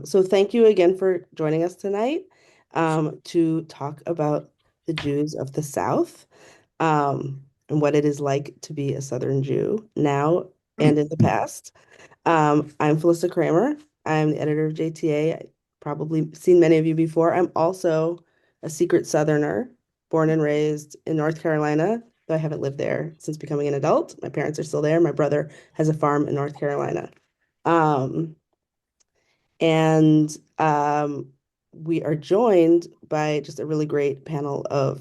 So thank you again for joining us tonight to talk about the Jews of the South and what it is like to be a Southern Jew now and in the past. I'm Philissa Cramer. I'm the editor of JTA. I've probably seen many of you before. I'm also a secret Southerner, born and raised in North Carolina, though I haven't lived there since becoming an adult. My parents are still there. My brother has a farm in North Carolina. Um, and we are joined by just a really great panel of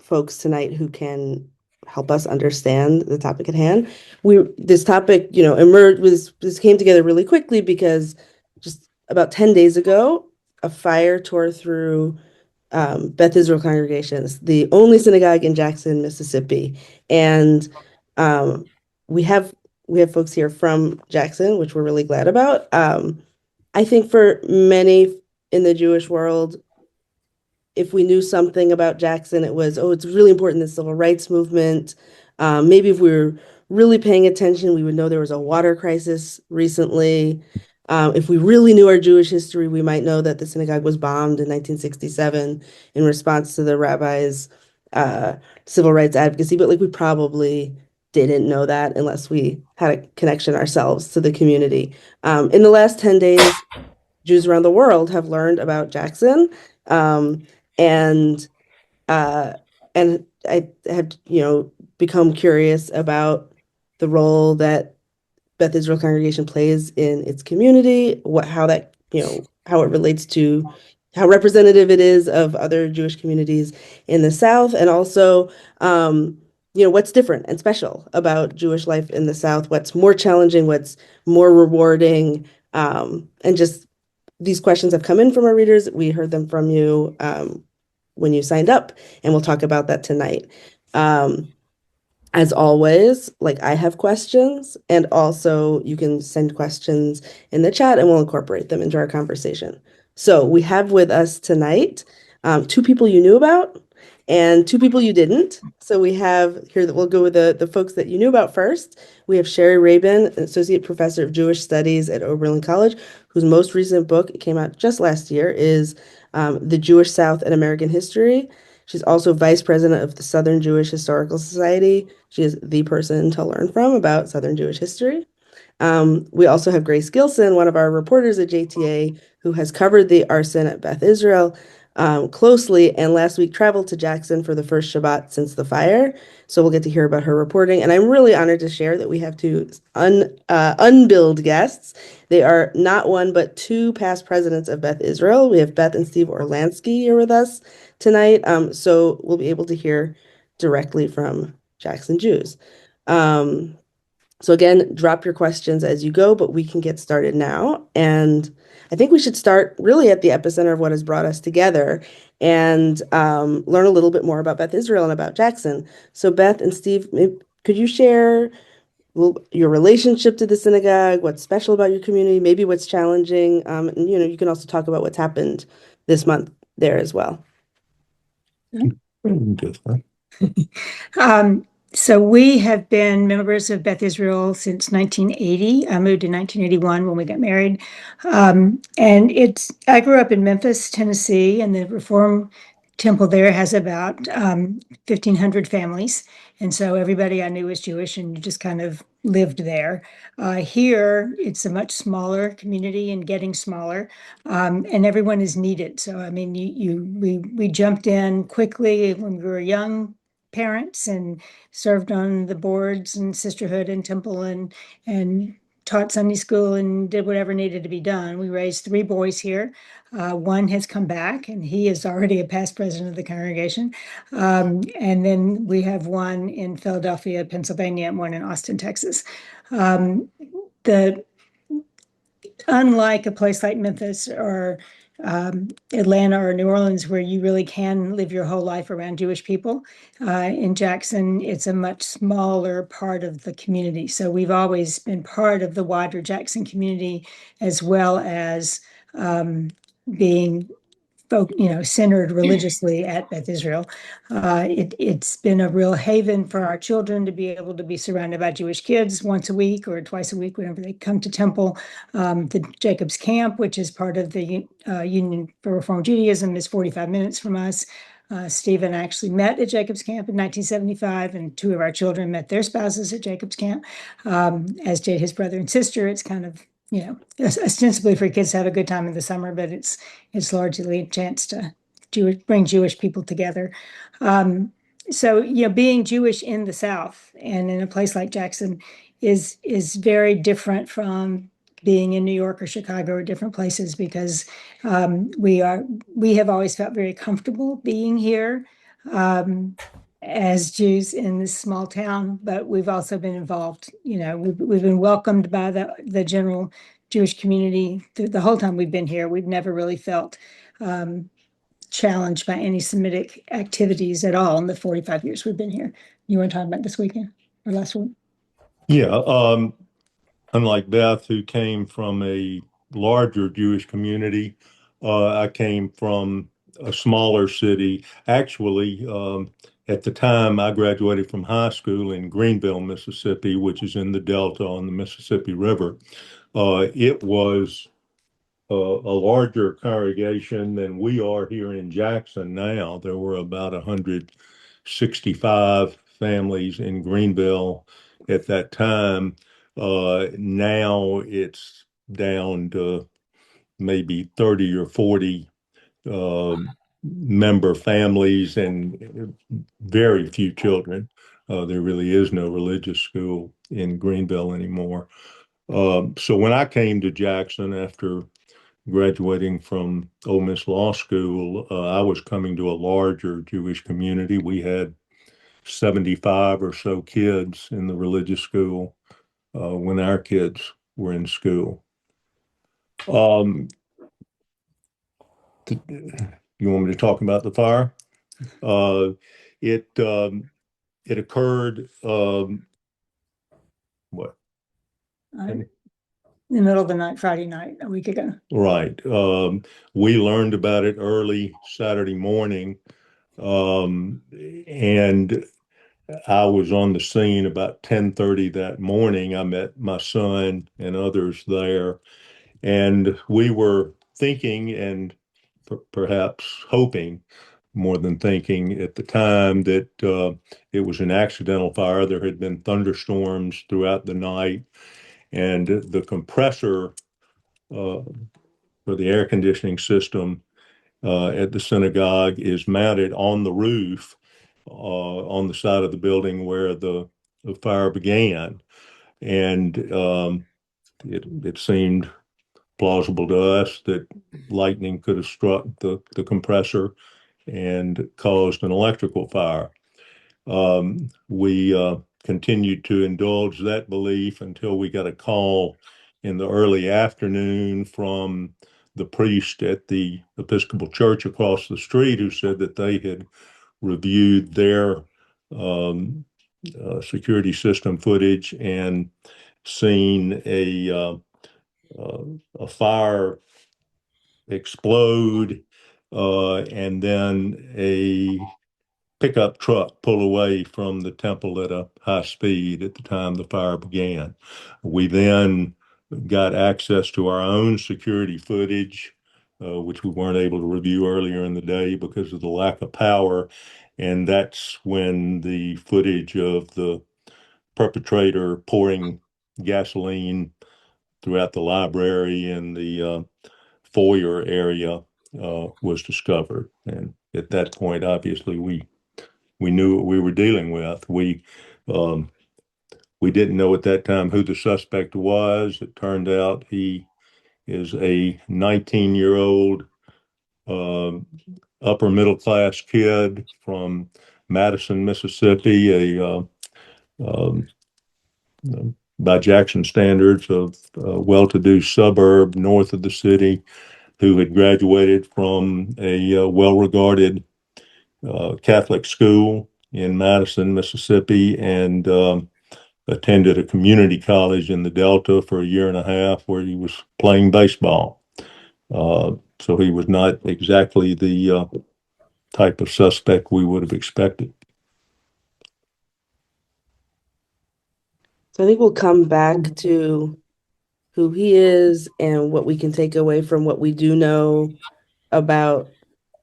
folks tonight who can help us understand the topic at hand. This topic, emerged was this came together really quickly because just about 10 days ago, a fire tore through Beth Israel congregations, the only synagogue in Jackson, Mississippi. And um, we have we have folks here from Jackson, which we're really glad about. I think for many in the Jewish world, if we knew something about Jackson, it was, oh, it's really important, the civil rights movement. Maybe if we were really paying attention, we would know there was a water crisis recently. If we really knew our Jewish history, we might know that the synagogue was bombed in 1967 in response to the rabbi's uh, civil rights advocacy. But like we probably didn't know that unless we had a connection ourselves to the community. In the last 10 days, Jews around the world have learned about Jackson. Um, and uh, and I have, become curious about the role that Beth Israel congregation plays in its community, how that, how it relates to how representative it is of other Jewish communities in the South, and also, what's different and special about Jewish life in the South, what's more challenging, what's more rewarding, and just these questions have come in from our readers. We heard them from you when you signed up, and we'll talk about that tonight. Um, as always, like I have questions, and also you can send questions in the chat and we'll incorporate them into our conversation. So we have with us tonight two people you knew about and two people you didn't. So we have here that we'll go with the folks that you knew about first. We have Shari Rabin, an associate professor of Jewish studies at Oberlin College, whose most recent book, it came out just last year, is The Jewish South and American History. She's also vice president of the Southern Jewish Historical Society. She is the person to learn from about Southern Jewish history. We also have Grace Gilson, one of our reporters at JTA, who has covered the arson at Beth Israel closely, and last week traveled to Jackson for the first Shabbat since the fire. So we'll get to hear about her reporting. And I'm really honored to share that we have two unbilled guests. They are not one, but two past presidents of Beth Israel. We have Beth and Steve Orlansky here with us tonight. So we'll be able to hear directly from Jackson Jews. So again, drop your questions as you go, but we can get started now. And I think we should start really at the epicenter of what has brought us together and learn a little bit more about Beth Israel and about Jackson. So Beth and Steve, could you share your relationship to the synagogue, what's special about your community, maybe what's challenging, and you can also talk about what's happened this month there as well. So we have been members of Beth Israel since 1980. I moved in 1981 when we got married. I grew up in Memphis, Tennessee, and the Reform Temple there has about 1,500 families. And so everybody I knew was Jewish, and you just kind of lived there. Here, it's a much smaller community and getting smaller, and everyone is needed. So, I mean, we jumped in quickly when we were young parents and served on the boards and sisterhood and temple and taught Sunday school and did whatever needed to be done. We raised three boys here. One has come back, and he is already a past president of the congregation. And then we have one in Philadelphia, Pennsylvania, and one in Austin, Texas. The Unlike a place like Memphis or Atlanta or New Orleans, where you really can live your whole life around Jewish people. In Jackson, it's a much smaller part of the community. So we've always been part of the wider Jackson community, as well as being centered religiously at Israel. It's been a real haven for our children to be able to be surrounded by Jewish kids once a week or twice a week whenever they come to temple. The Jacob's Camp, which is part of the Union for Reform Judaism, is 45 minutes from us. Stephen actually met at Jacob's Camp in 1975, and two of our children met their spouses at Jacob's Camp, as did his brother and sister. It's kind of, ostensibly for kids to have a good time in the summer, but it's largely a chance to bring Jewish people together. So, being Jewish in the South and in a place like Jackson is very different from being in New York or Chicago or different places, because we have always felt very comfortable being here as Jews in this small town, but we've also been involved. We've been welcomed by the general Jewish community the whole time we've been here. We've never really felt challenged by any Semitic activities at all in the 45 years we've been here. You want to talk about this weekend or last week? Yeah, unlike Beth, who came from a larger Jewish community, I came from a smaller city. Actually, at the time, I graduated from high school in Greenville, Mississippi, which is in the Delta on the Mississippi River. It was a larger congregation than we are here in Jackson now. There were about 165 families in Greenville at that time. Now it's down to maybe 30 or 40 uh, member families and very few children. There really is no religious school in Greenville anymore. So when I came to Jackson after graduating from Ole Miss Law School, I was coming to a larger Jewish community. We had 75 or so kids in the religious school when our kids were in school. Um, you want me to talk about the fire? Uh, it it occurred what? In the middle of the night, Friday night, a week ago. Right. We learned about it early Saturday morning, and I was on the scene about 10:30 that morning. I met my son and others there, and we were thinking and perhaps hoping more than thinking at the time that it was an accidental fire. There had been thunderstorms throughout the night, and the compressor uh, for the air conditioning system at the synagogue is mounted on the roof on the side of the building where the fire began. And it seemed plausible to us that lightning could have struck the compressor and caused an electrical fire. We continued to indulge that belief until we got a call in the early afternoon from the priest at the Episcopal Church across the street who said that they had reviewed their security system footage and seen a fire explode and then a pickup truck pull away from the temple at a high speed at the time the fire began. We then got access to our own security footage, which we weren't able to review earlier in the day because of the lack of power. And that's when the footage of the perpetrator pouring gasoline throughout the library and the foyer area was discovered. And at that point, obviously, we knew what we were dealing with. Um, we didn't know at that time who the suspect was. It turned out he is a 19-year-old upper middle class kid from Madison, Mississippi, a um, by Jackson standards of well-to-do suburb north of the city, who had graduated from a well-regarded Catholic school in Madison, Mississippi, and attended a community college in the Delta for a year and a half where he was playing baseball. So he was not exactly the type of suspect we would have expected. So I think we'll come back to who he is and what we can take away from what we do know about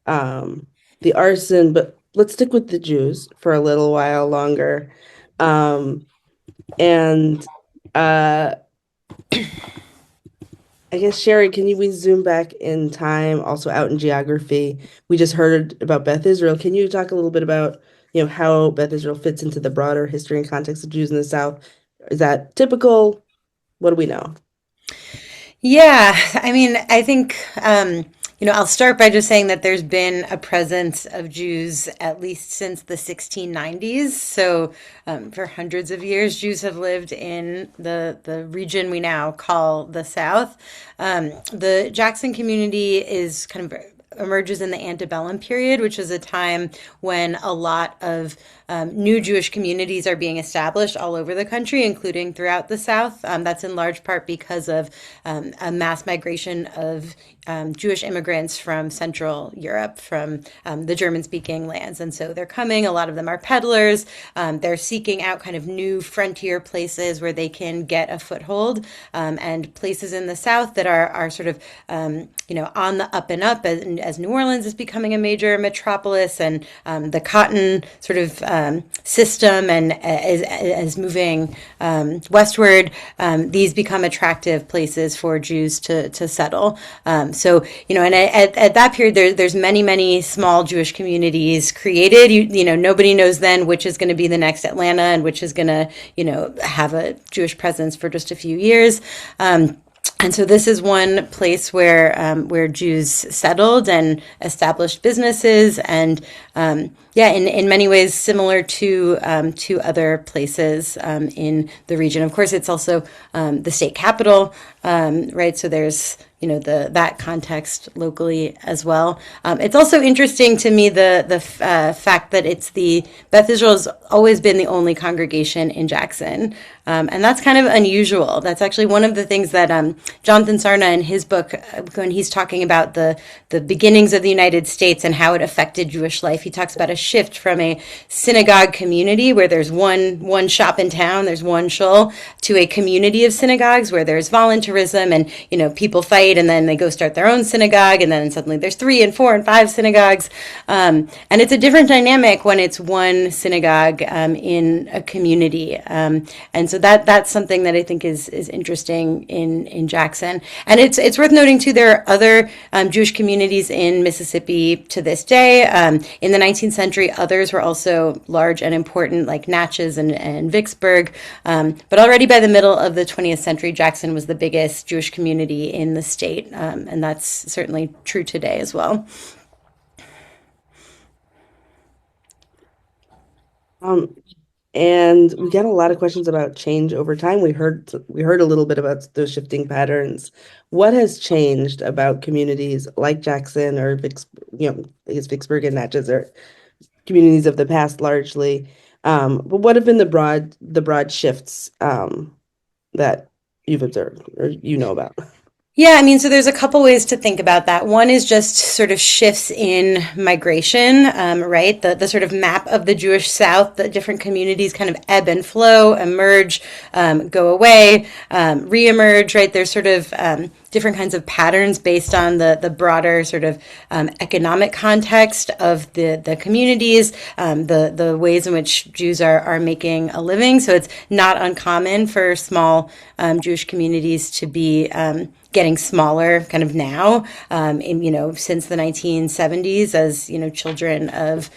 um, the arson, but let's stick with the Jews for a little while longer. And uh, I guess, Shari, we zoom back in time, also out in geography? We just heard about Beth Israel. Can you talk a little bit about, how Beth Israel fits into the broader history and context of Jews in the South? Is that typical? What do we know? Yeah, I mean, I think, I'll start by just saying that there's been a presence of Jews at least since the 1690s. So, for hundreds of years, Jews have lived in the region we now call the South. The Jackson community is kind of emerges in the antebellum period, which is a time when a lot of new Jewish communities are being established all over the country, including throughout the South. That's in large part because of a mass migration of Jewish immigrants from Central Europe, from the German-speaking lands. And so they're coming, a lot of them are peddlers. They're seeking out kind of new frontier places where they can get a foothold, and places in the South that are sort of, on the up and up as New Orleans is becoming a major metropolis, and the cotton sort of system and as moving westward, these become attractive places for Jews to settle. So, and at that period, there's many small Jewish communities created. Nobody knows then which is going to be the next Atlanta and which is going to, have a Jewish presence for just a few years. And so this is one place where Jews settled and established businesses, and in many ways similar to other places in the region. Of course, it's also the state capital, right? So there's that context locally as well. It's also interesting to me the fact that Beth Israel has always been the only congregation in Jackson, and that's kind of unusual. That's actually one of the things that Jonathan Sarna in his book, when he's talking about the beginnings of the United States and how it affected Jewish life, he talks about a shift from a synagogue community where there's one shop in town, there's one shul, to a community of synagogues where there's voluntarism and people fight, and then they go start their own synagogue, and then suddenly there's 3 and 4 and 5 synagogues, and it's a different dynamic when it's one synagogue in a community, and so that's something that I think is interesting in Jackson. And it's worth noting too, there are other Jewish communities in Mississippi to this day. In the 19th century, others were also large and important, like Natchez and Vicksburg, but already by the middle of the 20th century, Jackson was the biggest Jewish community in the state, and that's certainly true today as well. And we get a lot of questions about change over time. We heard a little bit about those shifting patterns. What has changed about communities like Jackson or I guess Vicksburg and Natchez are communities of the past largely. But what have been the broad shifts that you've observed or about? Yeah, I mean, so there's a couple ways to think about that. One is just sort of shifts in migration, right? The sort of map of the Jewish South, the different communities kind of ebb and flow, emerge, go away, reemerge, right? There's sort of different kinds of patterns based on the broader sort of economic context of the communities, the ways in which Jews are making a living. So it's not uncommon for small Jewish communities to be getting smaller kind of now, since the 1970s, as, children of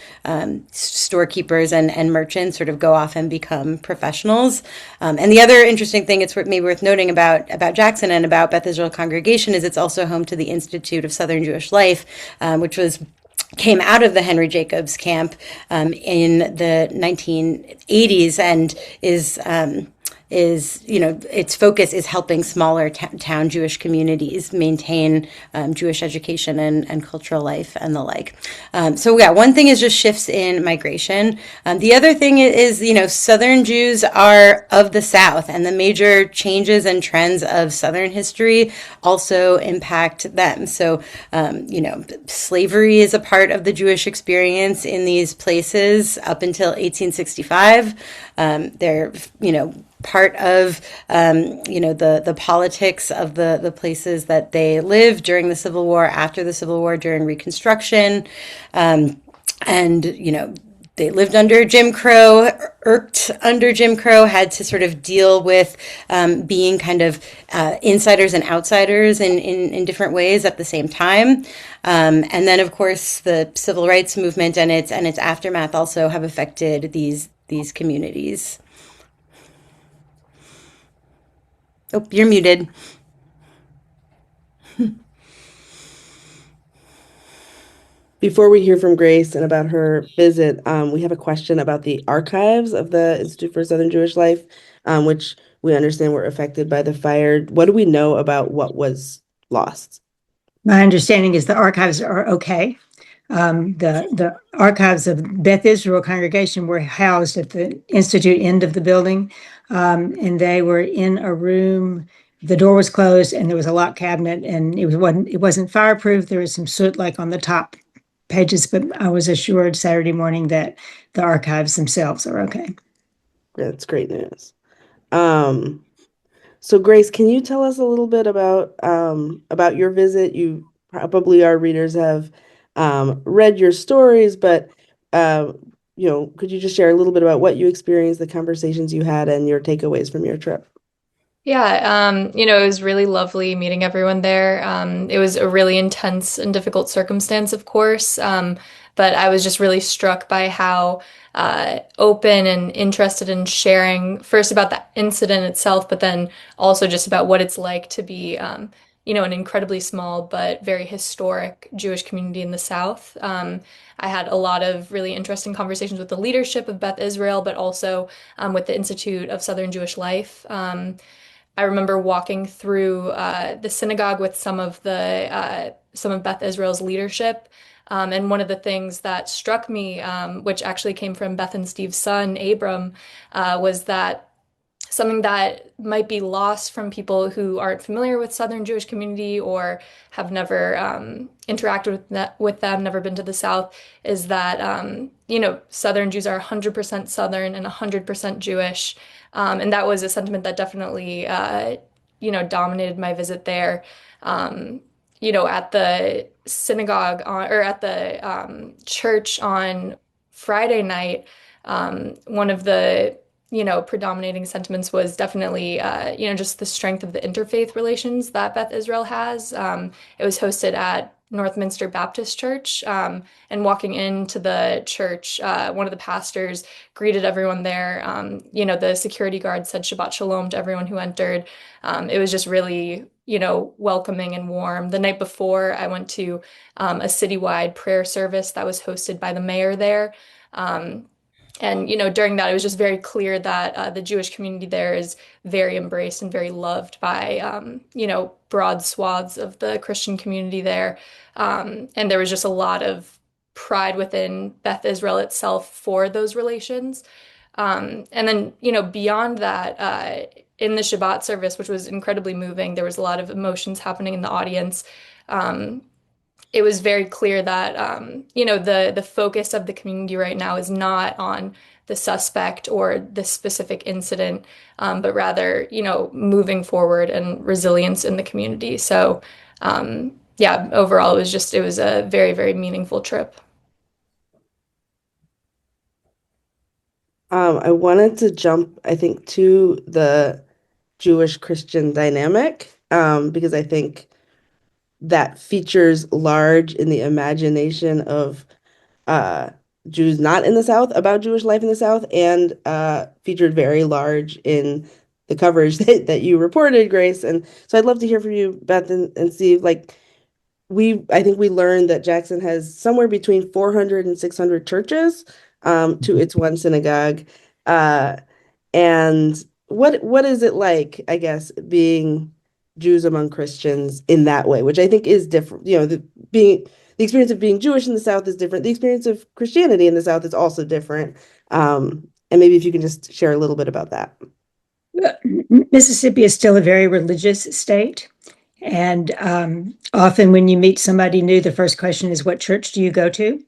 storekeepers and merchants sort of go off and become professionals. And the other interesting thing it's maybe worth noting about Jackson and about Beth Israel Congregation is it's also home to the Institute of Southern Jewish Life, which came out of the Henry Jacobs camp in the 1980s and is is, its focus is helping smaller town Jewish communities maintain Jewish education and cultural life and the like. So yeah, one thing is just shifts in migration. The other thing is, Southern Jews are of the South, and the major changes and trends of Southern history also impact them. So, slavery is a part of the Jewish experience in these places up until 1865. They're, part of the politics of the places that they live during the Civil War, after the Civil War, during Reconstruction, and they lived under Jim Crow, irked under Jim Crow, had to sort of deal with being kind of insiders and outsiders in different ways at the same time. And then, of course, the civil rights movement and its aftermath also have affected these communities. Oh, you're muted. Before we hear from Grace and about her visit, we have a question about the archives of the Institute for Southern Jewish Life, which we understand were affected by the fire. What do we know about what was lost? My understanding is the archives are okay. The archives of Beth Israel congregation were housed at the Institute end of the building, and they were in a room. The door was closed, and there was a locked cabinet, and it wasn't fireproof. There was some soot like on the top pages, but I was assured Saturday morning that the archives themselves are okay. That's great news. So Grace, can you tell us a little bit about your visit? You probably, our readers have read your stories, but could you just share a little bit about what you experienced, the conversations you had, and your takeaways from your trip? Yeah, it was really lovely meeting everyone there. It was a really intense and difficult circumstance, of course, but I was just really struck by how open and interested in sharing first about the incident itself, but then also just about what it's like to be, an incredibly small but very historic Jewish community in the South. I had a lot of really interesting conversations with the leadership of Beth Israel, but also with the Institute of Southern Jewish Life. I remember walking through the synagogue with some of Beth Israel's leadership. And one of the things that struck me, which actually came from Beth and Steve's son, Abram, was that something that might be lost from people who aren't familiar with Southern Jewish community or have never interacted with them, never been to the South, is that Southern Jews are 100% Southern and 100% Jewish, and that was a sentiment that definitely dominated my visit there. At the synagogue or at the church on Friday night, one of the predominating sentiments was definitely, just the strength of the interfaith relations that Beth Israel has. It was hosted at Northminster Baptist Church, and walking into the church, one of the pastors greeted everyone there. The security guard said Shabbat Shalom to everyone who entered. It was just really, welcoming and warm. The night before, I went to a citywide prayer service that was hosted by the mayor there. And during that, it was just very clear that the Jewish community there is very embraced and very loved by, broad swaths of the Christian community there. And there was just a lot of pride within Beth Israel itself for those relations. And then, beyond that, in the Shabbat service, which was incredibly moving, there was a lot of emotions happening in the audience. It was very clear that the focus of the community right now is not on the suspect or the specific incident, but rather moving forward and resilience in the community. So yeah, overall it was a very, very meaningful trip. I wanted to jump, I think, to the Jewish Christian dynamic, because I think that features large in the imagination of uh, Jews not in the South, about Jewish life in the South, and featured very large in the coverage that you reported, Grace. And so I'd love to hear from you, Beth and Steve. Like, I think we learned that Jackson has somewhere between 400 and 600 churches, to its one synagogue. And what is it like, I guess, being Jews among Christians in that way, which I think is different. The experience of being Jewish in the South is different. The experience of Christianity in the South is also different. And maybe if you can just share a little bit about that. Mississippi is still a very religious state. And often when you meet somebody new, the first question is, what church do you go to?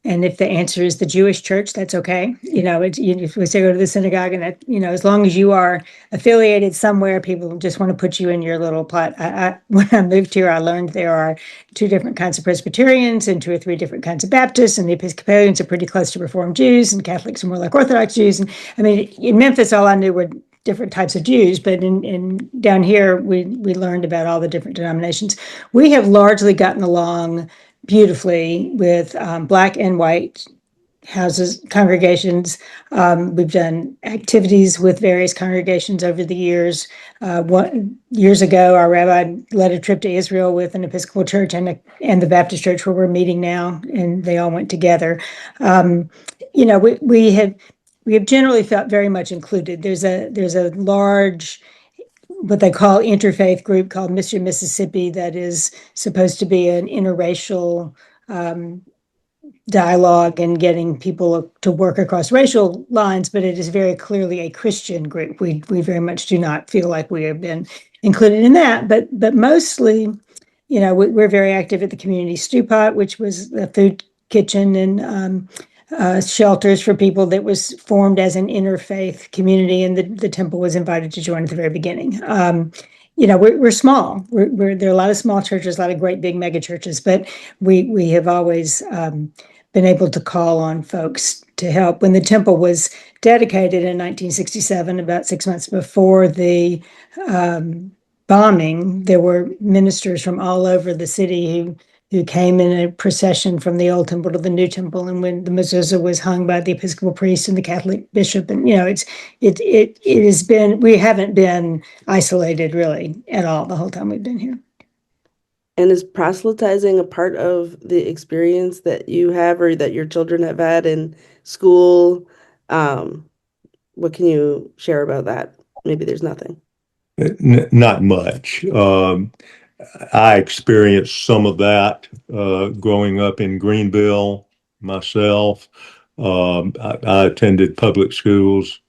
And if the answer is the Jewish church, that's okay. If we say go to the synagogue, and that, as long as you are affiliated somewhere, people just want to put you in your little plot. When I moved here, I learned there are two different kinds of Presbyterians and two or three different kinds of Baptists, and the Episcopalians are pretty close to Reformed Jews, and Catholics are more like Orthodox Jews. And I mean, in Memphis, all I knew were different types of Jews, but in down here, we learned about all the different denominations. We have largely gotten along beautifully with Black and white houses, congregations. We've done activities with various congregations over the years. Years ago, our rabbi led a trip to Israel with an Episcopal church and the Baptist church where we're meeting now, and they all went together. We have generally felt very much included. There's a large, what they call interfaith group called Mission Mississippi that is supposed to be an interracial dialogue and getting people to work across racial lines, but it is very clearly a Christian group. We very much do not feel like we have been included in that, but mostly, we're very active at the community stew pot, which was a food kitchen and shelters for people that was formed as an interfaith community, and the temple was invited to join at the very beginning. We're small. There are a lot of small churches, a lot of great big mega churches, but we have always been able to call on folks to help. When the temple was dedicated in 1967, about 6 months before the bombing, there were ministers from all over the city who came in a procession from the old temple to the new temple. And when the mezuzah was hung by the Episcopal priest and the Catholic bishop, and it has been, we haven't been isolated really at all the whole time we've been here. And is proselytizing a part of the experience that you have or that your children have had in school? What can you share about that? Maybe there's nothing. Not much. I experienced some of that growing up in Greenville myself. I attended public schools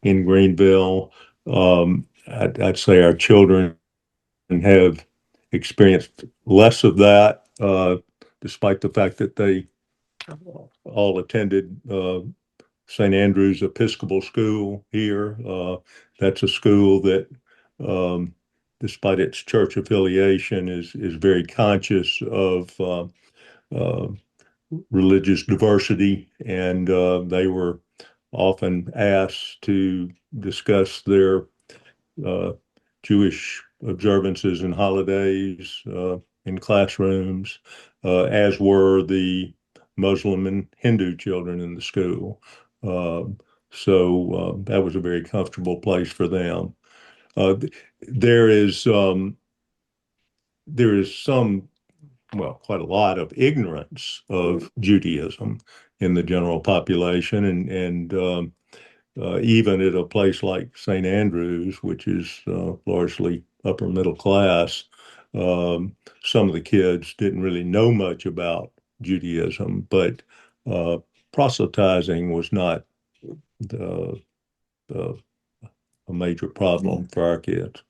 in Greenville. I'd say our children have experienced less of that, despite the fact that they all attended St. Andrew's Episcopal School here. That's a school that, despite its church affiliation, is very conscious of religious diversity, and they were often asked to discuss their Jewish observances and holidays in classrooms, as were the Muslim and Hindu children in the school. So that was a very comfortable place for them. There is some, well, quite a lot of ignorance of Judaism in the general population, and even at a place like St. Andrews, which is largely upper middle class, some of the kids didn't really know much about Judaism, but proselytizing was not the, a major problem for our kids.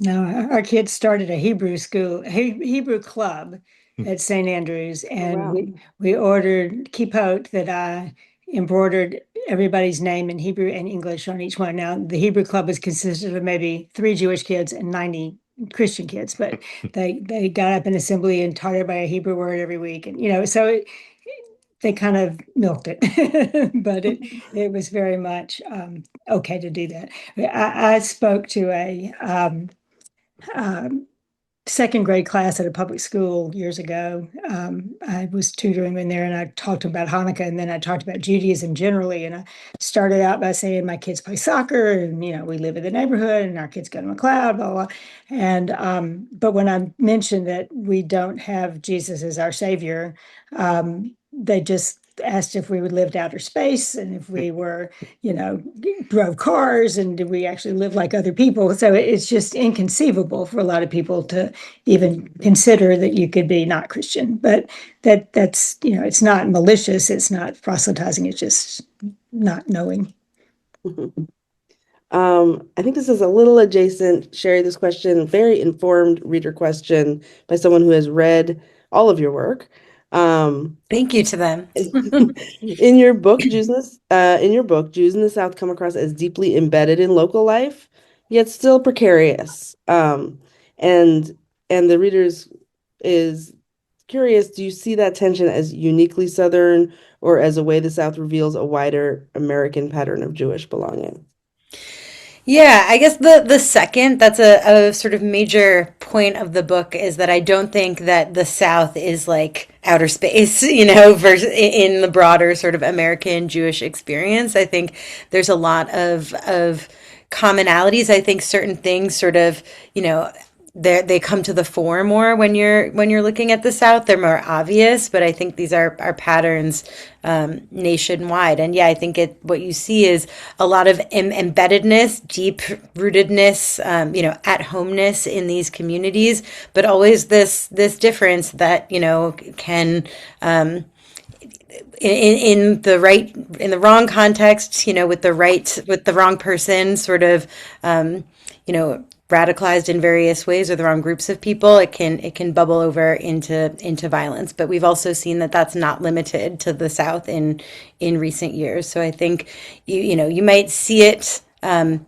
No, our kids started a Hebrew school, Hebrew club at St. Andrews, and wow. we ordered kippot that I embroidered everybody's name in Hebrew and English on each one. Now, the Hebrew club was consisted of maybe 3 Jewish kids and 90 Christian kids, but they got up in assembly and taught everybody a Hebrew word every week, and so they kind of milked it, but it was very much okay to do that. I spoke to a second grade class at a public school years ago. I was tutoring in there, and I talked about Hanukkah, and then I talked about Judaism generally. And I started out by saying my kids play soccer, and we live in the neighborhood, and our kids go to McLeod, blah blah. And but when I mentioned that we don't have Jesus as our savior, they just asked if we would lived outer space and if we were, drove cars and did we actually live like other people. So it's just inconceivable for a lot of people to even consider that you could be not Christian. But that's, it's not malicious, it's not proselytizing, it's just not knowing. I think this is a little adjacent, Sherry, this question, very informed reader question by someone who has read all of your work. Thank you to them. In your book, Jews in the South come across as deeply embedded in local life, yet still precarious. And and the readers is curious, do you see that tension as uniquely Southern or as a way the South reveals a wider American pattern of Jewish belonging? Yeah, I guess the second, that's a sort of major point of the book is that I don't think that the South is like outer space, versus in the broader sort of American Jewish experience. I think there's a lot of commonalities. I think certain things sort of, they come to the fore more when you're looking at the South. They're more obvious, but I think these are patterns nationwide. And yeah, I think what you see is a lot of embeddedness, deep rootedness, at homeness in these communities, but always this difference that can. In the wrong context, with the wrong person, sort of, radicalized in various ways or the wrong groups of people, it can bubble over into violence. But we've also seen that that's not limited to the South in recent years. So I think you might see it more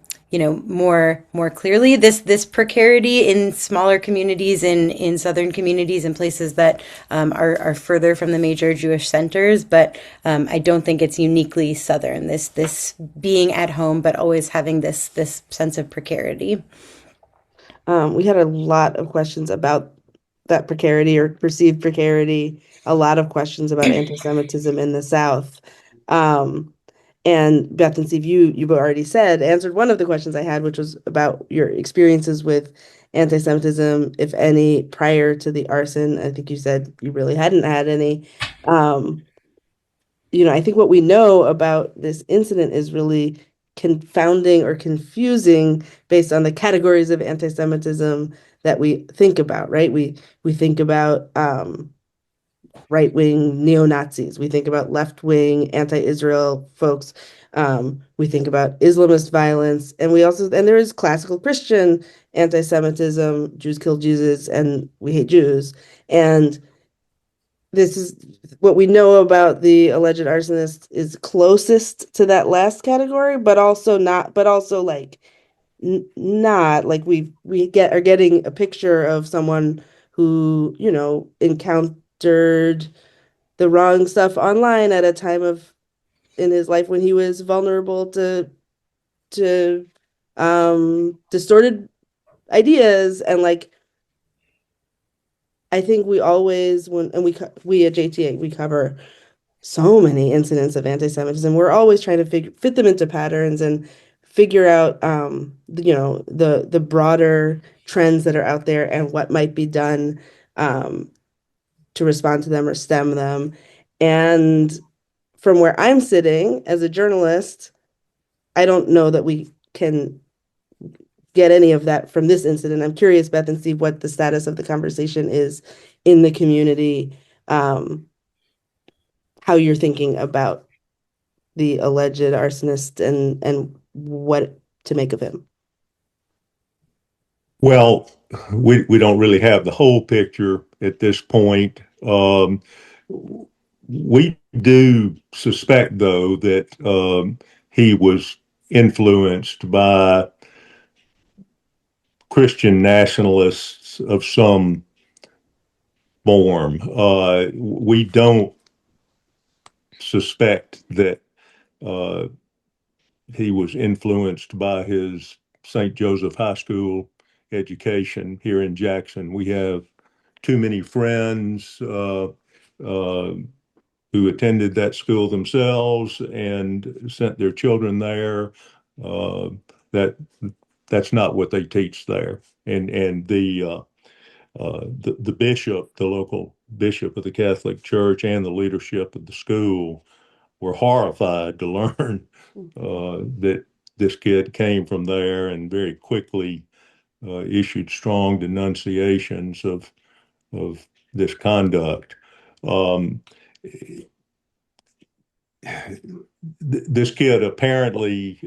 clearly, this precarity in smaller communities, in southern communities, in places that are further from the major Jewish centers. But I don't think it's uniquely southern. This being at home, but always having this sense of precarity. We had a lot of questions about that precarity or perceived precarity, a lot of questions about anti-Semitism in the South. Um, and Beth and Steve, you've already answered one of the questions I had, which was about your experiences with anti-Semitism, if any, prior to the arson. I think you said you really hadn't had any. I think what we know about this incident is really confounding or confusing based on the categories of anti-Semitism that we think about, right? We think about right-wing neo-Nazis. We think about left-wing anti-Israel folks. We think about Islamist violence, and there is classical Christian anti-Semitism, Jews kill Jesus, and we hate Jews. And this is what we know about the alleged arsonist is closest to that last category, but also not, but also like not like are getting a picture of someone who, encountered the wrong stuff online at a time in his life when he was vulnerable to distorted ideas. And like I think we always we at JTA we cover so many incidents of anti-Semitism. We're always trying to fit them into patterns and figure out the broader trends that are out there and what might be done to respond to them or stem them. And from where I'm sitting as a journalist, I don't know that we can get any of that from this incident. I'm curious, Beth and Steve, what the status of the conversation is in the community, how you're thinking about the alleged arsonist and what to make of him. Well, we don't really have the whole picture at this point. We do suspect, though, that he was influenced by Christian nationalists of some form. We don't suspect that uh, he was influenced by his St. Joseph High School education here in Jackson. We have too many friends uh, who attended that school themselves and sent their children there. Uh, that that's not what they teach there, and the bishop, the local bishop of the Catholic Church, and the leadership of the school were horrified to learn that this kid came from there, and very quickly issued strong denunciations of this conduct. Um, this kid apparently,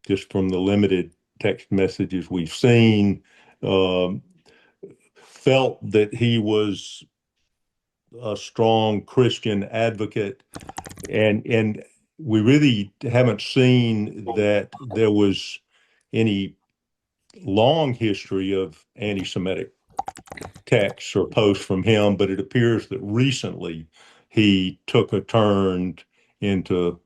just from the limited text messages we've seen, um, felt that he was a strong Christian advocate, and we really haven't seen that there was any long history of anti-Semitic texts or posts from him, but it appears that recently he took a turn into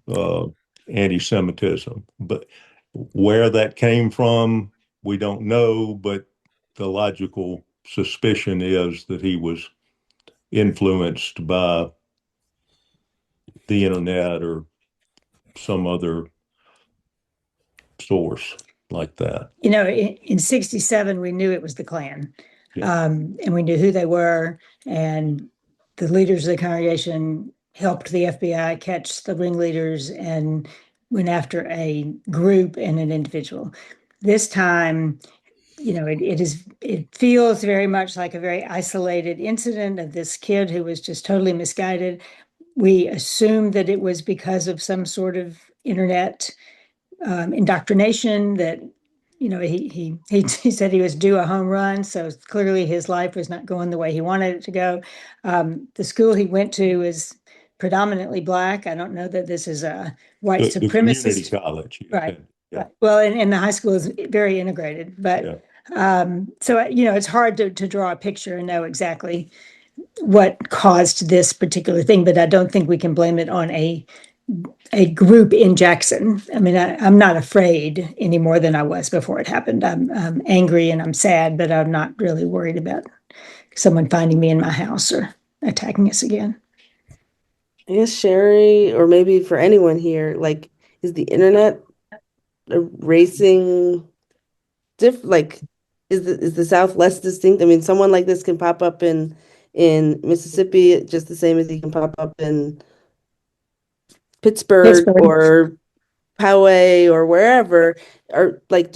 uh, anti-Semitism. But where that came from, we don't know, but the logical suspicion is that he was influenced by the internet or some other source like that. In 67, we knew it was the Klan. Yeah. And we knew who they were. And the leaders of the congregation helped the FBI catch the ringleaders and went after a group and an individual. This time, it feels very much like a very isolated incident of this kid who was just totally misguided. We assumed that it was because of some sort of internet indoctrination that he said he was due a home run, so clearly his life was not going the way he wanted it to go. The school he went to is predominantly Black. I don't know that this is a white The community supremacist. college. Right. Yeah. Right. Well, and the high school is very integrated, but so it's hard to draw a picture and know exactly what caused this particular thing, but I don't think we can blame it on a group in Jackson. I mean, I'm not afraid any more than I was before it happened. I'm angry and I'm sad, but I'm not really worried about someone finding me in my house or attacking us again. I guess Sherry, or maybe for anyone here, like, is the internet erasing like is the South less distinct? I mean, someone like this can pop up in Mississippi just the same as he can pop up in Pittsburgh or Poway or wherever. Or like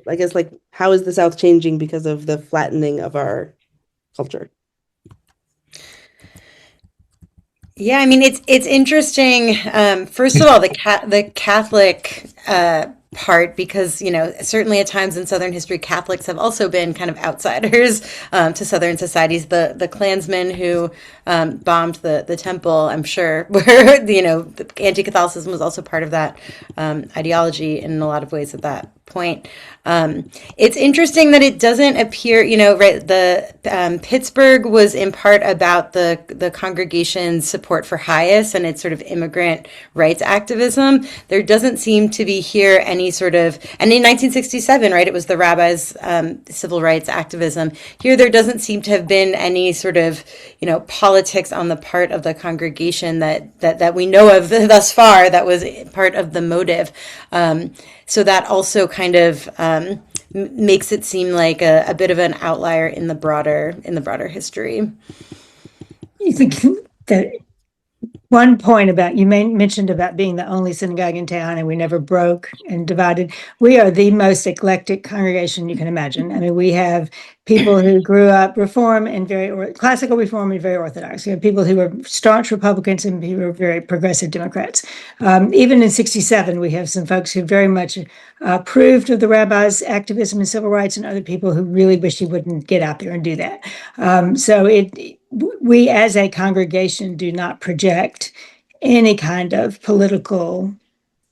I guess, like, how is the South changing because of the flattening of our culture? Yeah, I mean it's interesting. First of all, the Catholic part, because certainly at times in Southern history, Catholics have also been kind of outsiders to Southern societies. The Klansmen who bombed the temple, I'm sure, were the anti-Catholicism was also part of that ideology in a lot of ways at that point. It's interesting that it doesn't appear, right, the Pittsburgh was in part about the congregation's support for Hias and its sort of immigrant rights activism. There doesn't seem to be here any sort of, and in 1967, right, it was the rabbis' civil rights activism. Here, there doesn't seem to have been any sort of, politics on the part of the congregation that we know of thus far that was part of the motive. So that also kind of makes it seem like a bit of an outlier in the broader history. You think that one point about you mentioned about being the only synagogue in town and we never broke and divided. We are the most eclectic congregation you can imagine. I mean, we have people who grew up Reform and classical Reform and very Orthodox. We have people who were staunch Republicans and people who were very progressive Democrats. Even in 67, we have some folks who very much approved of the rabbi's activism and civil rights, and other people who really wish he wouldn't get out there and do that. We as a congregation do not project any kind of political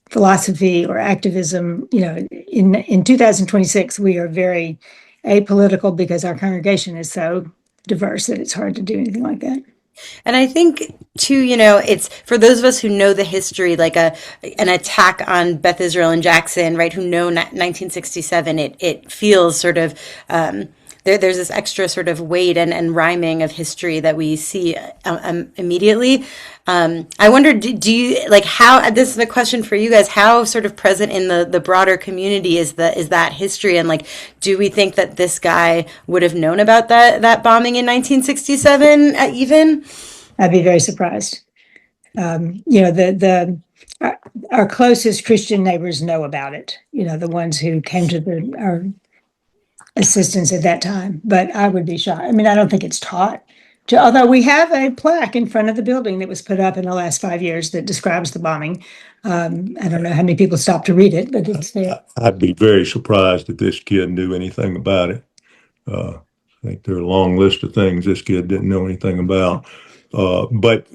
philosophy or activism. In 2026, we are very apolitical because our congregation is so diverse that it's hard to do anything like that. And I think too, it's for those of us who know the history, like an attack on Beth Israel and Jackson, right, who know 1967, it feels sort of there's this extra sort of weight and rhyming of history that we see immediately. I wonder, do you like how, this is a question for you guys, how sort of present in the broader community is that history? And like, do we think that this guy would have known about that bombing in 1967 even? I'd be very surprised. You know, our closest Christian neighbors know about it. You know, the ones who came to our assistance at that time. But I would be shocked. I mean, I don't think it's taught. Although we have a plaque in front of the building that was put up in the last 5 years that describes the bombing. I don't know how many people stopped to read it, but it's there. I'd be very surprised if this kid knew anything about it. I think there are a long list of things this kid didn't know anything about. But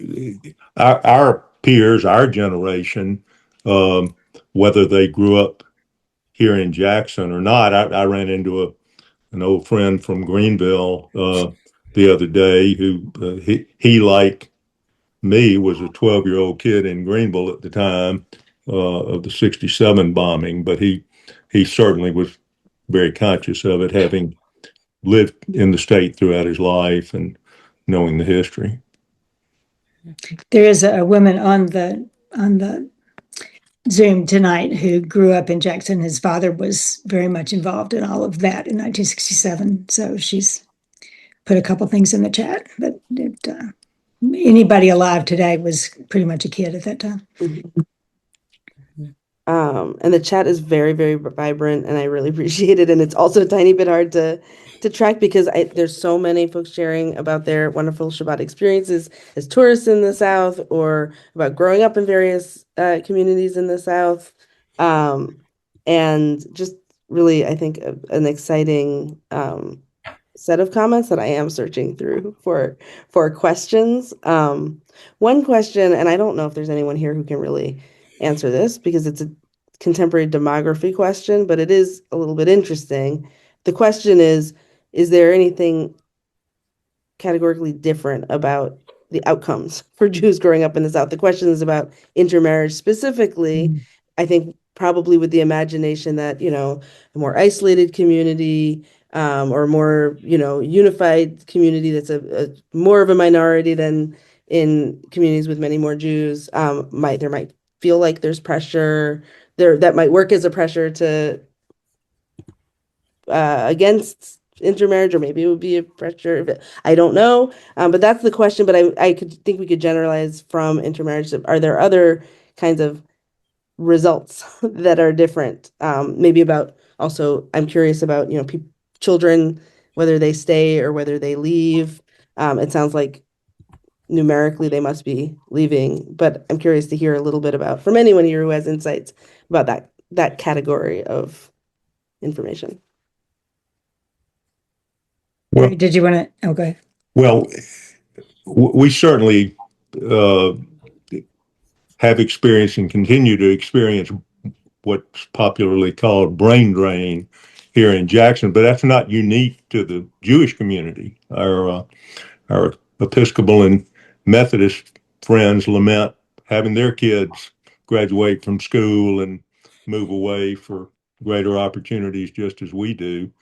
our peers, our generation, whether they grew up here in Jackson or not, I ran into an old friend from Greenville the other day who he like me was a 12-year-old kid in Greenville at the time of the 67 bombing, but he certainly was very conscious of it, having lived in the state throughout his life and knowing the history. There is a woman on the Zoom tonight who grew up in Jackson. His father was very much involved in all of that in 1967. So she's put a couple things in the chat, but anybody alive today was pretty much a kid at that time. Mm-hmm. And the chat is very, very vibrant, and I really appreciate it. And it's also a tiny bit hard to track because there's so many folks sharing about their wonderful Shabbat experiences as tourists in the South, or about growing up in various communities in the South, and just really, I think, an exciting set of comments that I am searching through for questions. One question, and I don't know if there's anyone here who can really answer this because it's a contemporary demography question, but it is a little bit interesting. The question is there anything categorically different about the outcomes for Jews growing up in the South? The question is about intermarriage specifically. I think probably with the imagination that, a more isolated community or more, unified community that's a more of a minority than in communities with many more Jews, there might feel like there's pressure there that might work as a pressure to against intermarriage, or maybe it would be a pressure. I don't know, but that's the question. But I could think we could generalize from intermarriage. Are there other kinds of results that are different? Maybe about also, I'm curious about children, whether they stay or whether they leave. It sounds like numerically they must be leaving, but I'm curious to hear a little bit about from anyone here who has insights about that category of information. Well, did you want to? Oh, go ahead. Well, we certainly have experienced and continue to experience what's popularly called brain drain here in Jackson, but that's not unique to the Jewish community. Our Episcopal and Methodist friends lament having their kids graduate from school and move away for greater opportunities, just as we do.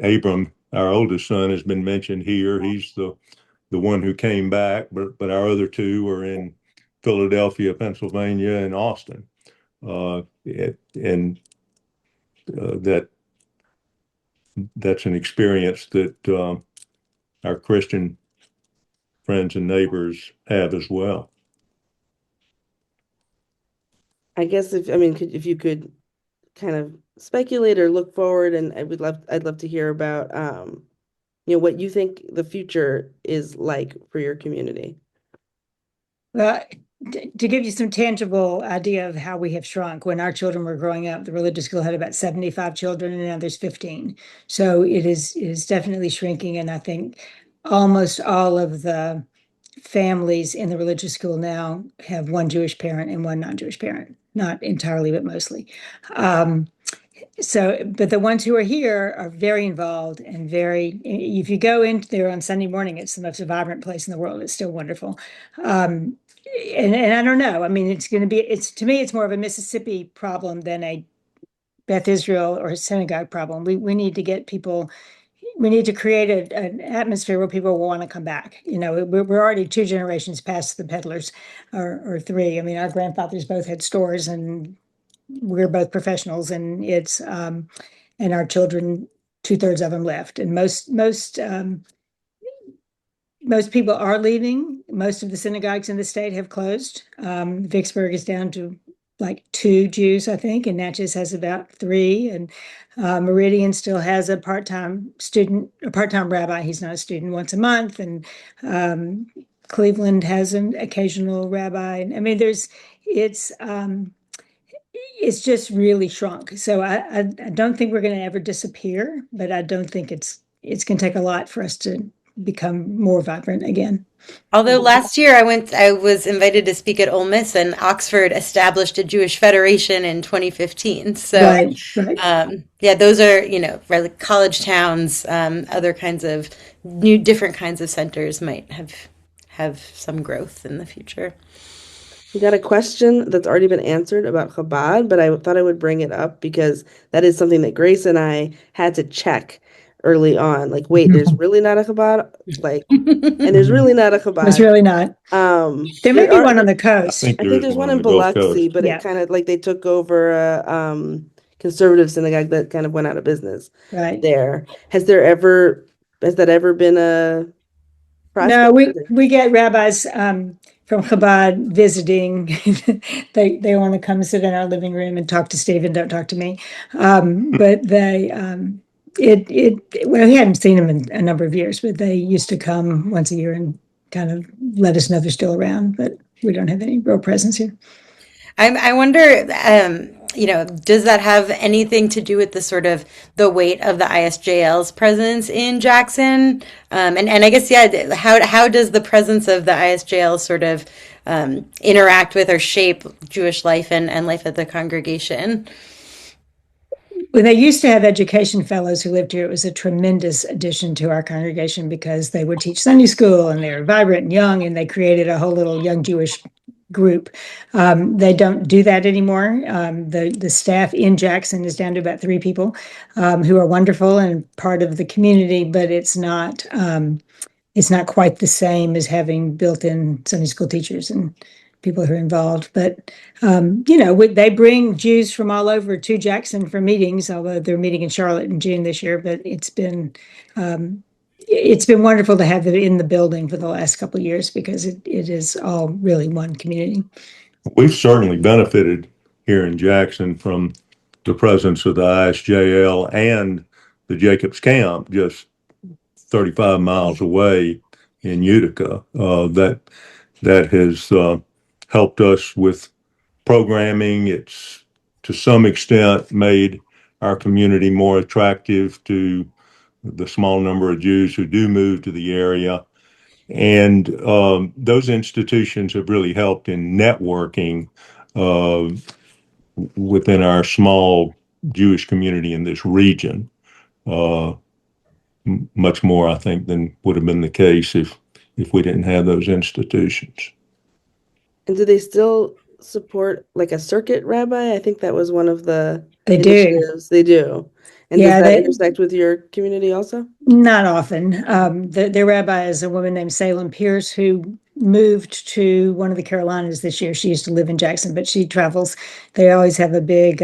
Abram, our oldest son, has been mentioned here. He's the one who came back, but our other two are in Philadelphia, Pennsylvania, and Austin. And that's an experience that our Christian friends and neighbors have as well. I guess if you could kind of speculate or look forward, and I'd love to hear about what you think the future is like for your community. Well, to give you some tangible idea of how we have shrunk, when our children were growing up, the religious school had about 75 children, and now there's 15. So it is definitely shrinking, and I think almost all of the families in the religious school now have one Jewish parent and one non-Jewish parent. Not entirely, but mostly. But the ones who are here are very involved and if you go in there on Sunday morning, it's the most vibrant place in the world. It's still wonderful. And I don't know. I mean, to me, it's more of a Mississippi problem than a Beth Israel or synagogue problem. We need to get people. We need to create an atmosphere where people want to come back. We're already 2 generations past the peddlers, or three. I mean, our grandfathers both had stores, and we're both professionals, and and our children, 2/3 of them left, and most people are leaving. Most of the synagogues in the state have closed. Vicksburg is down to like 2 Jews, I think, and Natchez has about 3. And Meridian still has a part-time rabbi. He's not a student, once a month. And Cleveland has an occasional rabbi. I mean, it's just really shrunk. So I don't think we're going to ever disappear, but I don't think it's going to take a lot for us to become more vibrant again. Although last year I was invited to speak at Ole Miss, and Oxford established a Jewish Federation in 2015. So, Right. yeah, those are, really college towns, other kinds of different kinds of centers might have some growth in the future. We got a question that's already been answered about Chabad, but I thought I would bring it up because that is something that Grace and I had to check early on. Like, wait, there's really not a Chabad? Like, and there's really not a It's Chabad. really not. There may be one on the coast. I think I think there's one in on the Gulf Biloxi, Coast. but Yeah. it kind of like they took over a conservative synagogue that kind of went out of business Right. there. Has that ever been a No, prospect? we get rabbis from Chabad visiting. They want to come sit in our living room and talk to Steve and don't talk to me. But they well, we hadn't seen them in a number of years, but they used to come once a year and kind of let us know they're still around. But we don't have any real presence here. I wonder, does that have anything to do with the sort of the weight of the ISJL's presence in Jackson? And I guess, yeah, how does the presence of the ISJL sort of interact with or shape Jewish life and life at the congregation? When they used to have education fellows who lived here, it was a tremendous addition to our congregation because they would teach Sunday school and they were vibrant and young, and they created a whole little young Jewish group. They don't do that anymore. The staff in Jackson is down to about 3 people who are wonderful and part of the community, but it's not quite the same as having built-in Sunday school teachers and people who are involved. But they bring Jews from all over to Jackson for meetings, although they're meeting in Charlotte in June this year. But it's been wonderful to have it in the building for the last couple of years because it is all really one community. We've certainly benefited here in Jackson from the presence of the ISJL and the Jacobs Camp just 35 miles away in Utica. That has helped us with programming. It's to some extent made our community more attractive to the small number of Jews who do move to the area. And those institutions have really helped in networking uh, within our small Jewish community in this region. Uh, Much more, I think, than would have been the case if we didn't have those institutions. And do they still support like a circuit rabbi? I think that was one of the They do. initiatives. They do. And does Yeah, that intersect with your community also? Not often. Their rabbi is a woman named Salem Pierce who moved to one of the Carolinas this year. She used to live in Jackson, but she travels. They always have a big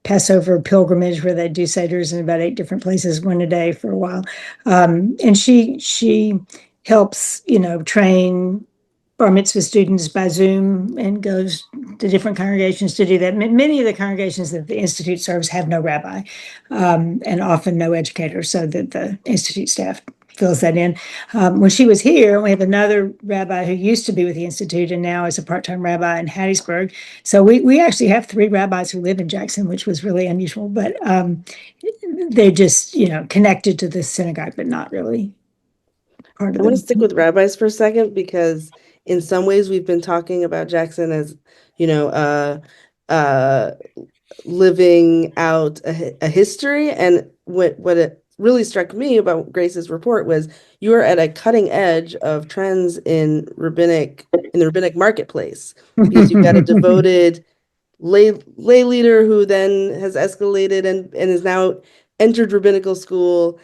Passover pilgrimage where they do seders in about 8 different places, one a day for a while. And she helps, train bar mitzvah students by Zoom and goes to different congregations to do that. Many of the congregations that the Institute serves have no rabbi and often no educator, so that the Institute staff fills that in. When she was here, we have another rabbi who used to be with the Institute and now is a part-time rabbi in Hattiesburg. So we actually have 3 rabbis who live in Jackson, which was really unusual, but they're just, connected to the synagogue, but not really part of I want to them. stick with rabbis for a second because in some ways we've been talking about Jackson as, uh, living out a history. And what it really struck me about Grace's report was you are at a cutting edge of trends in the rabbinic marketplace because you've got a devoted lay leader who then has escalated and is now entered rabbinical school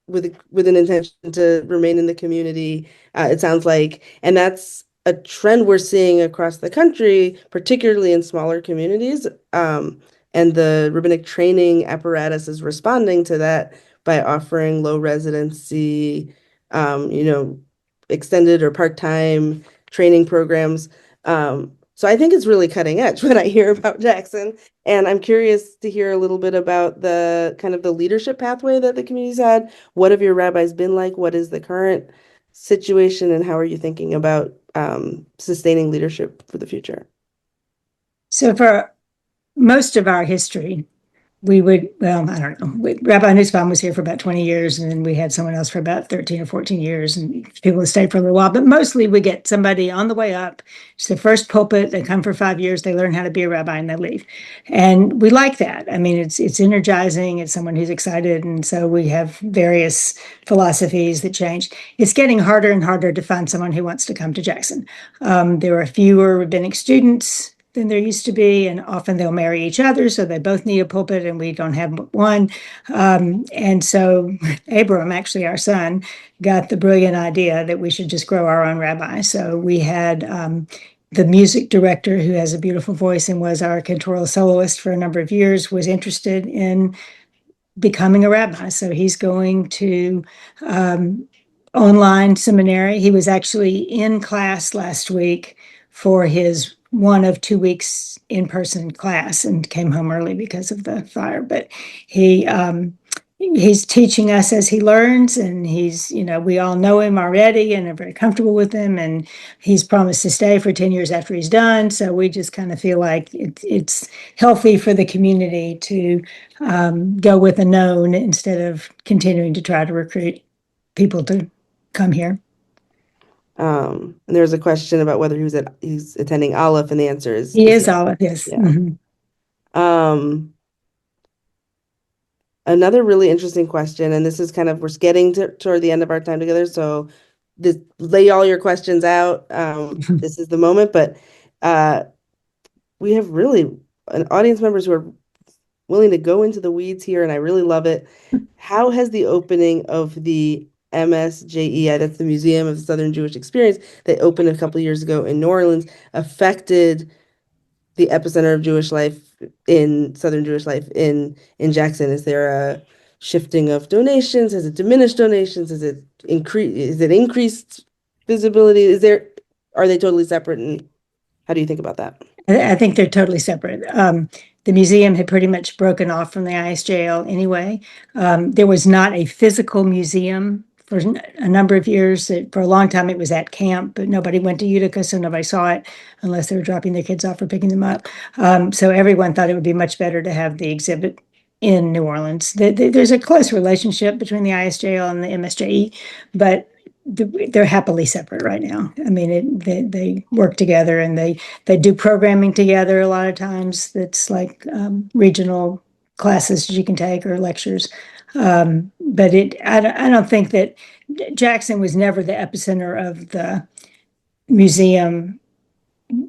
with an intention to remain in the community. It sounds like, and that's a trend we're seeing across the country, particularly in smaller communities. And the rabbinic training apparatus is responding to that by offering low residency, extended or part-time training programs. So I think it's really cutting edge when I hear about Jackson. And I'm curious to hear a little bit about the kind of the leadership pathway that the community's had. What have your rabbis been like? What is the current situation, and how are you thinking about sustaining leadership for the future? So for most of our history, we would, well, I don't know. Rabbi Nussbaum was here for about 20 years, and then we had someone else for about 13 or 14 years, and people would stay for a little while. But mostly we get somebody on the way up. It's the first pulpit. They come for 5 years. They learn how to be a rabbi, and they leave. And we like that. I mean, it's energizing. It's someone who's excited. And so we have various philosophies that change. It's getting harder and harder to find someone who wants to come to Jackson. There are fewer rabbinic students than there used to be, and often they'll marry each other, so they both need a pulpit, and we don't have one. And so Abram, actually our son, got the brilliant idea that we should just grow our own rabbi. So we had the music director, who has a beautiful voice and was our cantoral soloist for a number of years, was interested in becoming a rabbi. So he's going to online seminary. He was actually in class last week for his one of 2 weeks in-person class and came home early because of the fire. But he's teaching us as he learns, and we all know him already and are very comfortable with him, and he's promised to stay for 10 years after he's done. So we just kind of feel like it's healthy for the community to go with a known instead of continuing to try to recruit people to come here. And there's a question about whether he's attending Aleph, and the answer is He is Aleph, yes. yeah. Another really interesting question, and this is kind of, we're getting toward the end of our time together, so lay all your questions out. This is the moment, but we have really audience members who are willing to go into the weeds here, and I really love it. How has the opening of the MSJEI, that's the Museum of the Southern Jewish Experience, that opened a couple of years ago in New Orleans, affected the epicenter of Jewish life Southern Jewish life in Jackson? Is there a shifting of donations? Has it diminished donations? Is it increased visibility? Are they totally separate, and how do you think about that? I think they're totally separate. The museum had pretty much broken off from the ISJL anyway. There was not a physical museum for a number of years. For a long time, it was at camp, but nobody went to Utica, so nobody saw it unless they were dropping their kids off or picking them up. So everyone thought it would be much better to have the exhibit in New Orleans. There's a close relationship between the ISJL and the MSJE, but they're happily separate right now. I mean, they work together, and they do programming together a lot of times. That's like regional classes you can take or lectures. But I don't think that Jackson was never the epicenter of the museum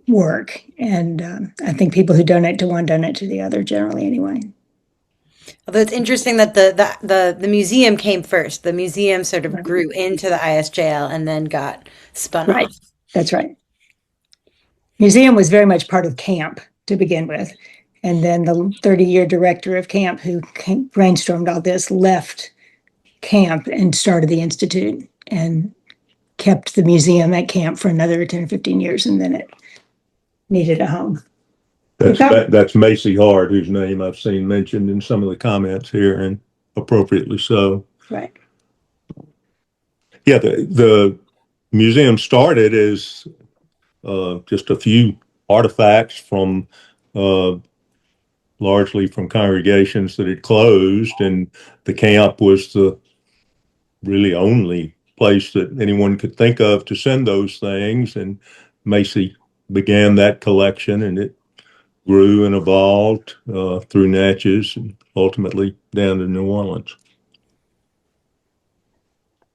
work. And I think people who donate to one donate to the other generally anyway. Although it's interesting that the museum came first. The museum sort of grew into the ISJL and then got spun Right. off. That's right. Museum was very much part of camp to begin with. And then the 30-year director of camp who brainstormed all this left camp and started the Institute and kept the museum at camp for another 10 or 15 years, and then it needed a home. That's Macy Hart, whose name I've seen mentioned in some of the comments here, and appropriately so. Right. Yeah, the museum started as just a few artifacts from largely from congregations that had closed, and the camp was the really only place that anyone could think of to send those things. And Macy began that collection, and it grew and evolved through Natchez and ultimately down to New Orleans.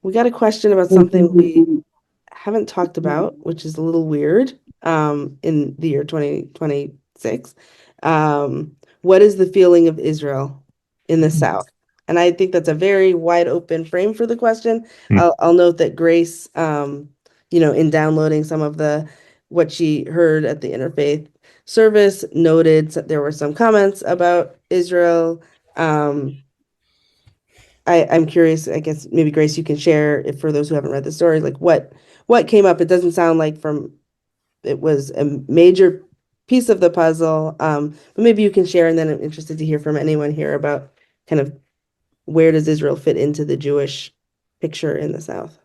We got a question about something we haven't talked about, which is a little weird in the year 2026, 6. What is the feeling of Israel in the South? And I think that's a very wide open frame for the question. I'll note that Grace, in downloading some of what she heard at the interfaith service, noted that there were some comments about Israel. I'm curious, I guess maybe Grace, you can share, if for those who haven't read the story, like what came up. It doesn't sound like it was a major piece of the puzzle, but maybe you can share, and then I'm interested to hear from anyone here about kind of where does Israel fit into the Jewish picture in the South?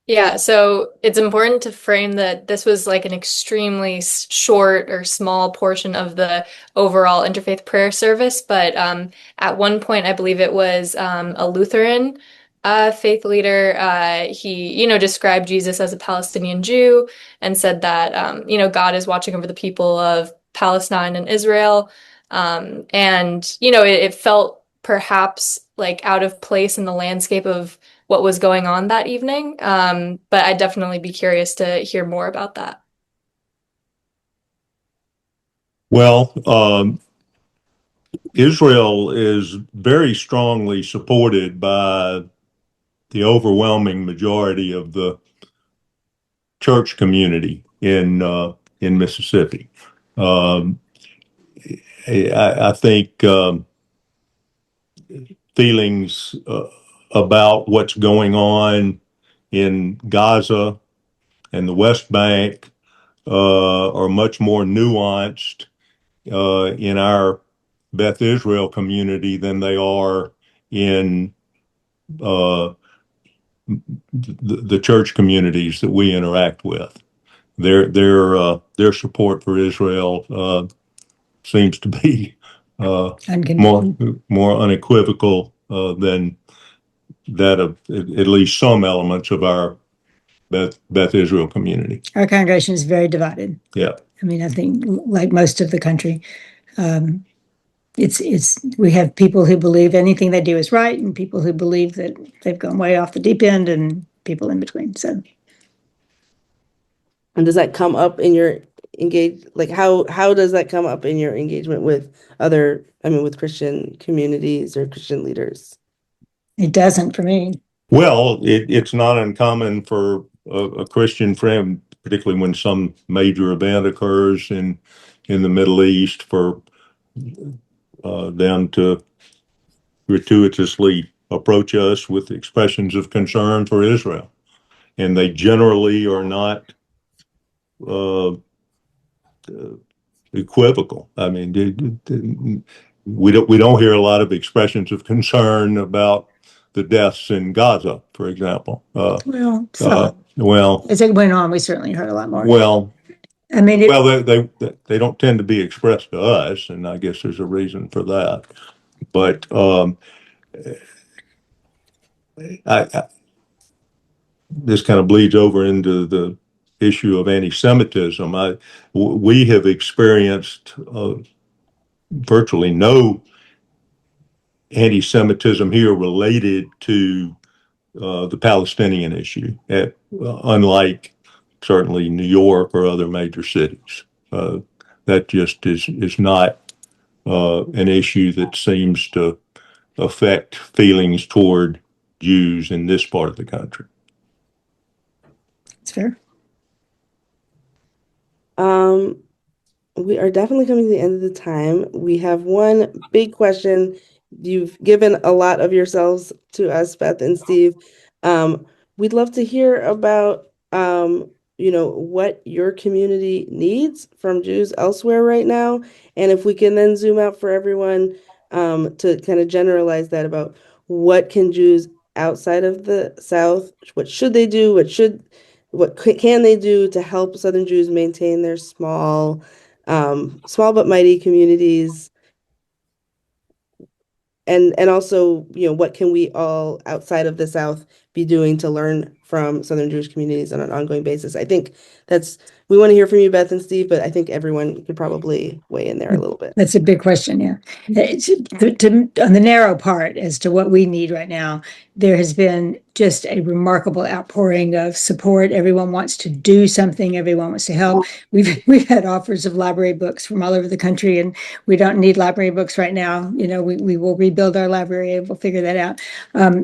Yeah, so it's important to frame that this was like an extremely short or small portion of the overall interfaith prayer service, but at one point, I believe it was a Lutheran faith leader. He, described Jesus as a Palestinian Jew and said that, God is watching over the people of Palestine and Israel. It felt perhaps like out of place in the landscape of what was going on that evening. But I'd definitely be curious to hear more about that. Well, Israel is very strongly supported by the overwhelming majority of the church community in Mississippi. Um, I think feelings about what's going on in Gaza and the West Bank are much more nuanced in our Beth Israel community than they are in uh, the church communities that we interact with. Their support for Israel seems to be more unequivocal than that of at least some elements of our Beth Israel community. Our congregation is very divided. Yeah. I mean, I think like most of the country, we have people who believe anything they do is right, and people who believe that they've gone way off the deep end, and people in between. So, and does that come up in your like how does that come up in your engagement with with Christian communities or Christian leaders? It doesn't for me. Well, it's not uncommon for a Christian friend, particularly when some major event occurs in the Middle East, for them to gratuitously approach us with expressions of concern for Israel. And they generally are not uh, equivocal. I mean, we don't hear a lot of expressions of concern about the deaths in Gaza, for example. As it went on, we certainly heard a lot more. Well, I mean, they don't tend to be expressed to us, and I guess there's a reason for that. But this kind of bleeds over into the issue of anti-Semitism. We have experienced virtually no anti-Semitism here related to the Palestinian issue, unlike certainly New York or other major cities. That just is not an issue that seems to affect feelings toward Jews in this part of the country. It's fair. We are definitely coming to the end of the time. We have one big question. You've given a lot of yourselves to us, Beth and Steve. We'd love to hear about, what your community needs from Jews elsewhere right now. And if we can then zoom out for everyone, to kind of generalize that about what can Jews outside of the South, what should they do? What can they do to help Southern Jews maintain their small but mighty communities? And also, what can we all outside of the South be doing to learn from Southern Jewish communities on an ongoing basis? I think we want to hear from you, Beth and Steve, but I think everyone could probably weigh in there a little bit. That's a big question, yeah. On the narrow part as to what we need right now, there has been just a remarkable outpouring of support. Everyone wants to do something. Everyone wants to help. We've had offers of library books from all over the country, and we don't need library books right now. We will rebuild our library. We'll figure that out.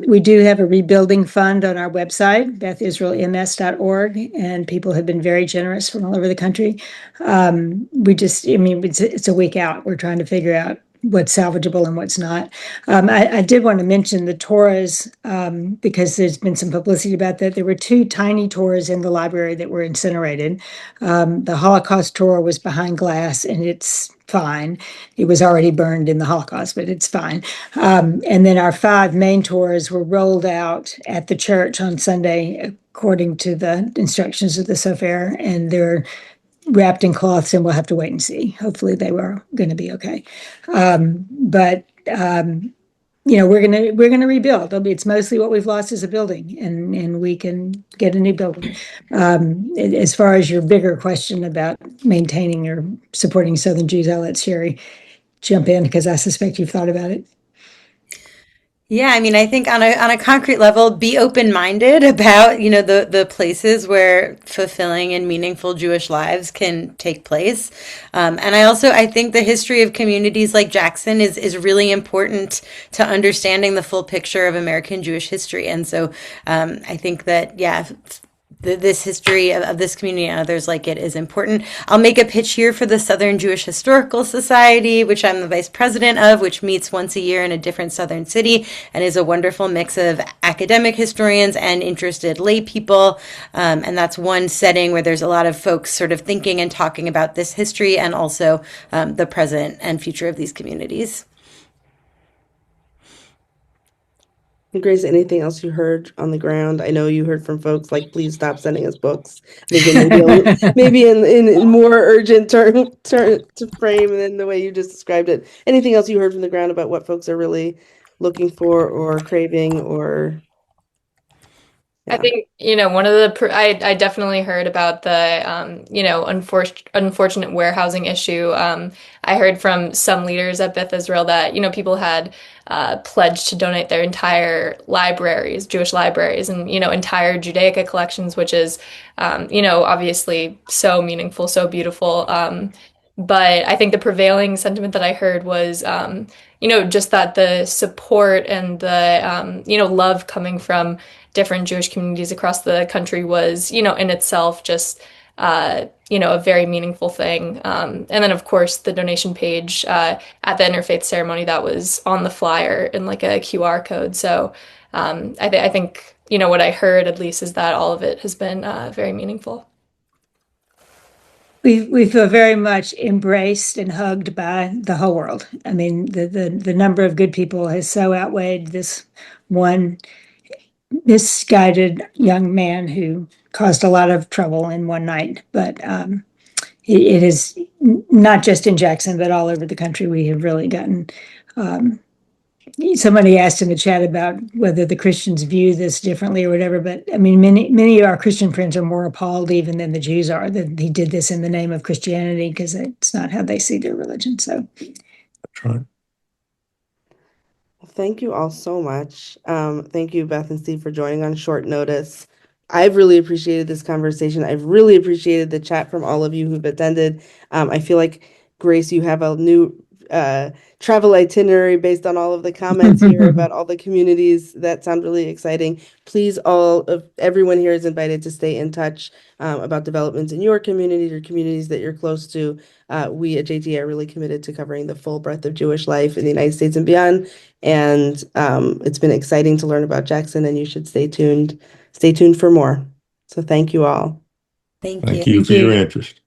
We do have a rebuilding fund on our website, bethisraelms.org, and people have been very generous from all over the country. It's a week out. We're trying to figure out what's salvageable and what's not. I did want to mention the Torahs, because there's been some publicity about that. There were 2 tiny Torahs in the library that were incinerated. The Holocaust Torah was behind glass, and it's fine. It was already burned in the Holocaust, but it's fine. And then our 5 main Torahs were rolled out at the church on Sunday, according to the instructions of the Sofer, and they're wrapped in cloths, and we'll have to wait and see. Hopefully they were going to be okay. But we're gonna rebuild. It's mostly what we've lost is a building, and we can get a new building. As far as your bigger question about maintaining or supporting Southern Jews, I'll let Shari jump in because I suspect you've thought about it. Yeah, I mean, I think on a concrete level, be open-minded about, the places where fulfilling and meaningful Jewish lives can take place. And I think the history of communities like Jackson is really important to understanding the full picture of American Jewish history. And so I think that, yeah, this history of this community and others like it is important. I'll make a pitch here for the Southern Jewish Historical Society, which I'm the vice president of, which meets once a year in a different Southern city and is a wonderful mix of academic historians and interested lay people. And that's one setting where there's a lot of folks sort of thinking and talking about this history and also the present and future of these communities. Grace, anything else you heard on the ground? I know you heard from folks like, please stop sending us books. I think maybe in more urgent term to frame than the way you just described it. Anything else you heard from the ground about what folks are really looking for or craving or? I think, one of I definitely heard about the, unfortunate warehousing issue. I heard from some leaders at Beth Israel that, people had pledged to donate their entire libraries, Jewish libraries, and, entire Judaica collections, which is, obviously so meaningful, so beautiful. But I think the prevailing sentiment that I heard was, just that the support and the, love coming from different Jewish communities across the country was, in itself just, a very meaningful thing. And then, of course, the donation page at the interfaith ceremony that was on the flyer in like a QR code. So I think, what I heard at least is that all of it has been very meaningful. We feel very much embraced and hugged by the whole world. I mean, the number of good people has so outweighed this one misguided young man who caused a lot of trouble in one night. But it is not just in Jackson, but all over the country. We have really gotten. Somebody asked in the chat about whether the Christians view this differently or whatever, but I mean, many of our Christian friends are more appalled even than the Jews are that he did this in the name of Christianity, because it's not how they see their religion. So That's right. Well, thank you all so much. Thank you, Beth and Steve, for joining on short notice. I've really appreciated this conversation. I've really appreciated the chat from all of you who've attended. I feel like, Grace, you have a new travel itinerary based on all of the comments here about all the communities that sound really exciting. Please, everyone here is invited to stay in touch about developments in your communities or communities that you're close to. We at JT are really committed to covering the full breadth of Jewish life in the United States and beyond. And it's been exciting to learn about Jackson, and you should stay tuned for more. So thank you all. Thank Thank you. you for your interest.